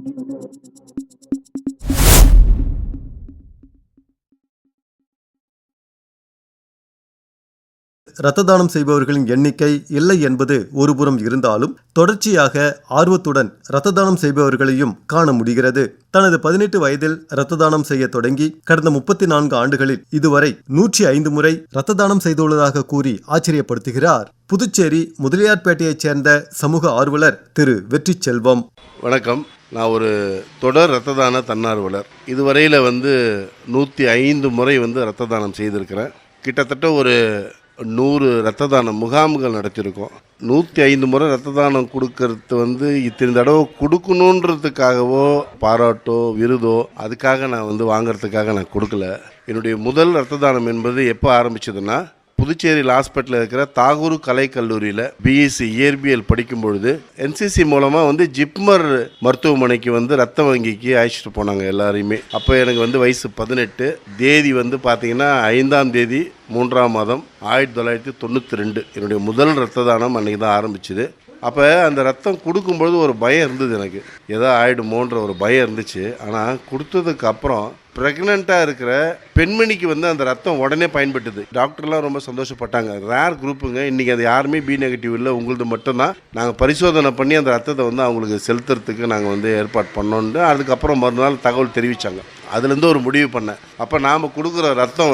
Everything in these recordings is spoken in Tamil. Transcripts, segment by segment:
இரத்த தானம் செய்பவர்களின் எண்ணிக்கை இல்லை என்பது ஒருபுறம் இருந்தாலும் தொடர்ச்சியாக ஆர்வத்துடன் இரத்த தானம் செய்பவர்களையும் காண முடிகிறது. தனது 18 வயதில் இரத்த தானம் செய்ய தொடங்கி கடந்த 34 ஆண்டுகளில் இதுவரை 105 முறை இரத்த தானம் செய்துள்ளதாக கூறி ஆச்சரியப்படுத்துகிறார் புதுச்சேரி முதலியார்பேட்டையைச் சேர்ந்த சமூக ஆர்வலர் திரு வெற்றி செல்வம். வணக்கம். நான் ஒரு தொடர் இரத்த தான தன்னார்வலர். இதுவரையில் 105 முறை இரத்த தானம் செய்திருக்கிறேன். கிட்டத்தட்ட ஒரு 100 இரத்த தான முகாம்கள் நடத்தியிருக்கோம். 105 முறை இரத்த தானம் கொடுக்கறது இத்தனை தடவை கொடுக்கணுன்றதுக்காகவோ பாராட்டோ விருதோ அதுக்காக நான் வாங்கிறதுக்காக நான் கொடுக்கல. என்னுடைய முதல் இரத்த தானம் என்பது எப்போ ஆரம்பிச்சதுன்னா, புதுச்சேரியில் ஹாஸ்பிட்டலில் இருக்கிற தாகூர் கலைக்கல்லூரியில் பிஎஸ்சி இயற்பியல் படிக்கும் பொழுது என்சிசி மூலமாக ஜிப்மர் மருத்துவமனைக்கு ரத்த வங்கிக்கு அழைச்சிட்டு போனாங்க எல்லாரையுமே. அப்போ எனக்கு வயசு 18. தேதி பார்த்தீங்கன்னா 5ஆம் தேதி 3ஆம் மாதம் 1992 என்னுடைய முதல் இரத்த தானம் அன்றைக்கி தான் ஆரம்பிச்சுது. அப்போ அந்த ரத்தம் கொடுக்கும்பொழுது ஒரு பயம் இருந்தது, எனக்கு ஏதோ ஆகிடுமோன்ற ஒரு பயம் இருந்துச்சு. ஆனால் கொடுத்ததுக்கு அப்புறம் ப்ரெக்னெண்ட்டாக இருக்கிற பெண்மணிக்கு அந்த ரத்தம் உடனே பயன்பட்டுது. டாக்டர்லாம் ரொம்ப சந்தோஷப்பட்டாங்க. ரேர் குரூப்புங்க, இன்றைக்கி அது யாருமே பி நெகட்டிவ் இல்லை, உங்களது மட்டும்தான். நாங்கள் பரிசோதனை பண்ணி அந்த ரத்தத்தை அவங்களுக்கு செலுத்துறதுக்கு நாங்கள் ஏற்பாடு பண்ணோன்னு அதுக்கப்புறம் மறுநாள் தகவல் தெரிவித்தாங்க. அதுலேருந்து ஒரு முடிவு பண்ணேன். அப்போ நாம் கொடுக்குற ரத்தம்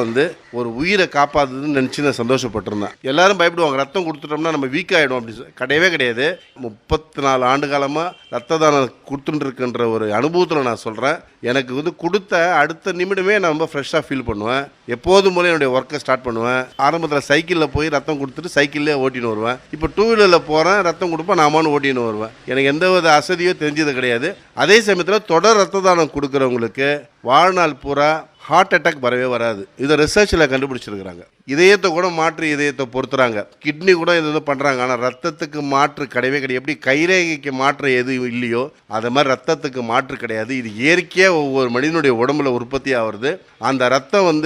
ஒரு உயிரை காப்பாற்றுதுன்னு நினச்சி நான் சந்தோஷப்பட்டிருந்தேன். எல்லாரும் பயப்படுவாங்க, ரத்தம் கொடுத்துட்டோம்னா நம்ம வீக் ஆகிடும் அப்படி. கிடையவே கிடையாது. 34 ஆண்டு காலமாக ரத்த தானம் கொடுத்துட்டுருக்குன்ற ஒரு அனுபவத்தில் நான் சொல்கிறேன். எனக்கு கொடுத்த அடுத்த நிமிடமே நான் ரொம்ப ஃப்ரெஷ்ஷாக ஃபீல் பண்ணுவேன். எப்போதும் போல என்னுடைய ஒர்க்கை ஸ்டார்ட் பண்ணுவேன். ஆரம்பத்தில் சைக்கிளில் போய் ரத்தம் கொடுத்துட்டு சைக்கிள்லேயே ஓட்டின்னு வருவேன். இப்போ 2 வீலரில் போகிறேன், ரத்தம் கொடுப்பேன், நாமானு ஓட்டின்னு வருவேன். எனக்கு எந்த வித அசதியோ தெரிஞ்சது கிடையாது. அதே சமயத்தில் தொடர் ரத்த தானம் கொடுக்குறவங்களுக்கு வாழ்நாள் பூரா ஹார்ட் அட்டாக் வரவே வராது. இதை ரிசர்ச்சில் கண்டுபிடிச்சிருக்கிறாங்க. இதயத்தை கூட மாற்று இதயத்தை பொறுத்துறாங்க, கிட்னி கூட இது பண்ணுறாங்க. ஆனால் ரத்தத்துக்கு மாற்று கிடையவே கிடையாது. எப்படி கைரேகைக்கு மாற்று எது இல்லையோ அது மாதிரி ரத்தத்துக்கு மாற்று கிடையாது. இது இயற்கையாக ஒவ்வொரு மனிதனுடைய உடம்புல உற்பத்தி ஆகிறது. அந்த ரத்தம்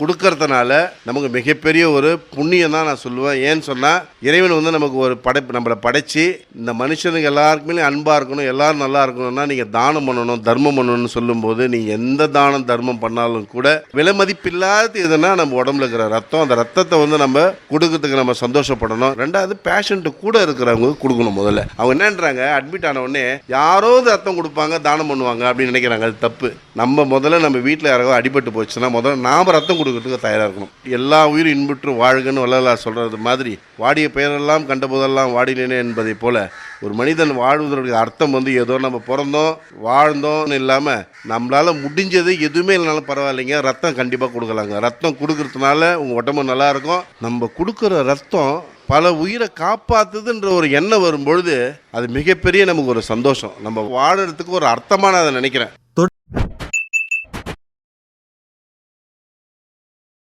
கொடுக்கறதுனால நமக்கு மிகப்பெரிய ஒரு புண்ணியம் தான் நான் சொல்லுவேன். ஏன்னு சொன்னால், இறைவன் நமக்கு ஒரு நம்மளை படைச்சி இந்த மனுஷனுக்கு எல்லாருக்குமே அன்பாக இருக்கணும், எல்லாரும் நல்லா இருக்கணும்னா நீங்கள் தானம் பண்ணணும், தர்மம் பண்ணணும்னு சொல்லும்போது நீங்கள் எந்த தானம் தர்மம் பண்ணாலும் கூட விலை மதிப்பில்லாத இதுனா நம்ம உடம்புல இருக்கிற ரத்தம். அந்த ரத்தத்தை நம்ம கொடுக்கறதுக்கு நம்ம சந்தோஷப்படணும். ரெண்டாவது, பேஷண்ட் கூட இருக்கிறவங்க கொடுக்கணும். முதல்ல அவங்க என்னன்றாங்க, அட்மிட் ஆன உடனே யாரோ ரத்தம் கொடுப்பாங்க, தானம் பண்ணுவாங்க அப்படின்னு நினைக்கிறாங்க. அது தப்பு. முதல்ல நம்ம வீட்டில் யாராவது அடிபட்டு போச்சுன்னா முதல்ல நாம் ரத்தம் கொடுக்கறதுக்கு தயாராக இருக்கணும். எல்லா உயிரும் இன்புற்று வாழ்கன்னு வள்ளலார் சொல்றது மாதிரி, வாடிய பெயரெல்லாம் கண்ட போதெல்லாம் வாடினேனே என்பதை போல ஒரு மனிதன் வாழ்வதற்கு அர்த்தம் ஏதோ நம்ம பிறந்தோம் வாழ்ந்தோம்னு இல்லாமல் நம்மளால் முடிஞ்சது எதுவுமே இல்லைனாலும் பரவாயில்லைங்க, ரத்தம் கண்டிப்பாக கொடுக்கலாங்க. ரத்தம் கொடுக்கறதுனால உங்கள் உடம்பு நல்லா இருக்கும். நம்ம கொடுக்குற ரத்தம் பல உயிரை காப்பாற்றுதுன்ற ஒரு எண்ணம் வரும்பொழுது அது மிகப்பெரிய நமக்கு ஒரு சந்தோஷம். நம்ம வாழறதுக்கு ஒரு அர்த்தமான அதை நினைக்கிறேன்.